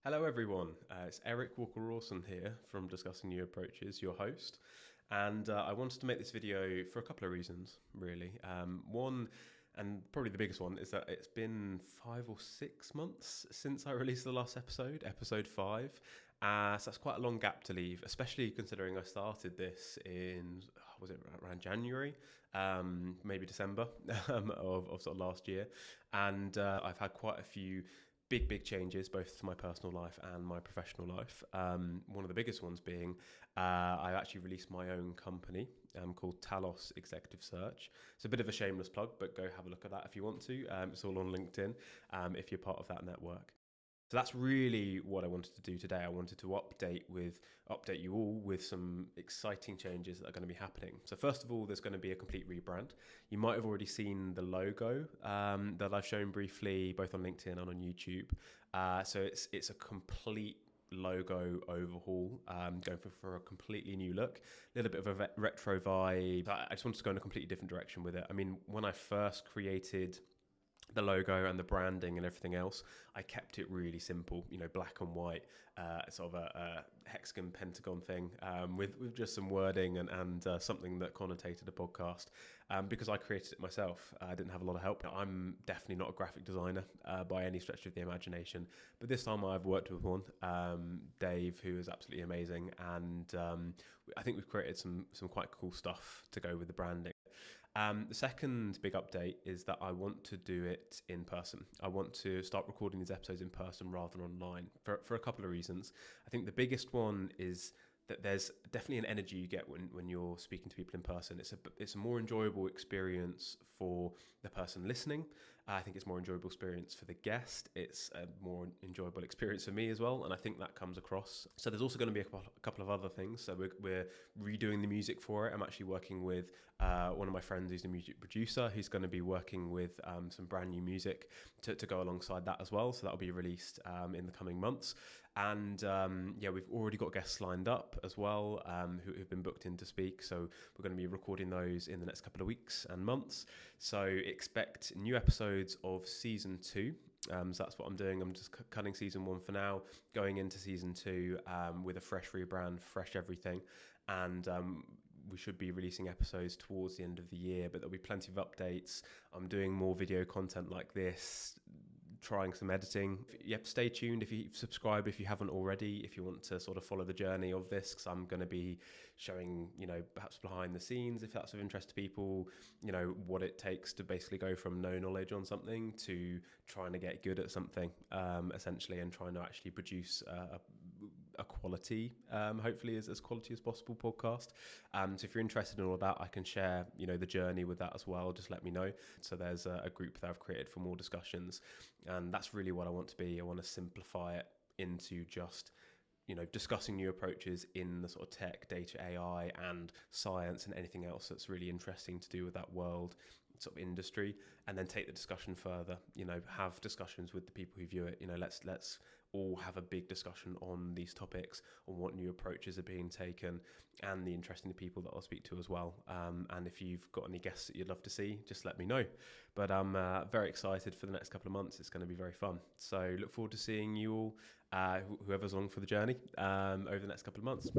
Hello, everyone. It's Eric Walker-Rawson here from Discussing New Approaches, your host. And I wanted to make this video for a couple of reasons, really. One, and probably the biggest one, is that it's been 5 or 6 months since I released the last episode, episode 5. So that's quite a long gap to leave, especially considering I started this in, was it around January, maybe December of sort of last year. And I've had quite a few big changes, both to my personal life and my professional life. One of the biggest ones being I actually released my own company called Talos Executive Search. It's a bit of a shameless plug, but go have a look at that if you want to. It's all on LinkedIn if you're part of that network. So that's really what I wanted to do today. I wanted to update you all with some exciting changes that are going to be happening. So first of all, there's going to be a complete rebrand. You might have already seen the logo that I've shown briefly, both on LinkedIn and on YouTube. So it's a complete logo overhaul, going for a completely new look, a little bit of a retro vibe. I just wanted to go in a completely different direction with it. I mean, when I first created the logo and the branding and everything else, I kept it really simple, black and white, sort of a hexagon pentagon thing, with just some wording and something that connotated a podcast, because I created it myself. I didn't have a lot of help. I'm definitely not a graphic designer by any stretch of the imagination, but this time I've worked with one, Dave, who is absolutely amazing, and I think we've created some quite cool stuff to go with the branding. The second big update is that I want to do it in person. I want to start recording these episodes in person rather than online for a couple of reasons. I think the biggest one is that there's definitely an energy you get when you're speaking to people in person. It's a more enjoyable experience for the person listening. I think it's a more enjoyable experience for the guest. It's a more enjoyable experience for me as well, and I think that comes across. So there's also going to be a couple of other things. So we're redoing the music for it. I'm actually working with one of my friends who's a music producer, who's going to be working with some brand new music to go alongside that as well. So that'll be released in the coming months. And we've already got guests lined up as well, who've been booked in to speak. So we're going to be recording those in the next couple of weeks and months. So expect new episodes of season 2. So that's what I'm doing. I'm just cutting season 1 for now, going into season 2 with a fresh rebrand, fresh everything. And we should be releasing episodes towards the end of the year, but there'll be plenty of updates. I'm doing more video content like this, trying some editing. Yep, stay tuned if you subscribe if you haven't already, if you want to sort of follow the journey of this, because I'm going to be showing, perhaps behind the scenes, if that's of interest to people, what it takes to basically go from no knowledge on something to trying to get good at something, essentially, and trying to actually produce a quality, hopefully as quality as possible podcast. So if you're interested in all of that, I can share, the journey with that as well. Just let me know. So there's a group that I've created for more discussions. And that's really what I want to be. I want to simplify it into just, discussing new approaches in the sort of tech, data, AI, and science, and anything else that's really interesting to do with that world sort of industry, and then take the discussion further. Have discussions with the people who view it. Let's all have a big discussion on these topics, on what new approaches are being taken, and the interesting people that I'll speak to as well. And if you've got any guests that you'd love to see, just let me know. But I'm very excited for the next couple of months. It's going to be very fun. So look forward to seeing you all, whoever's along for the journey, over the next couple of months.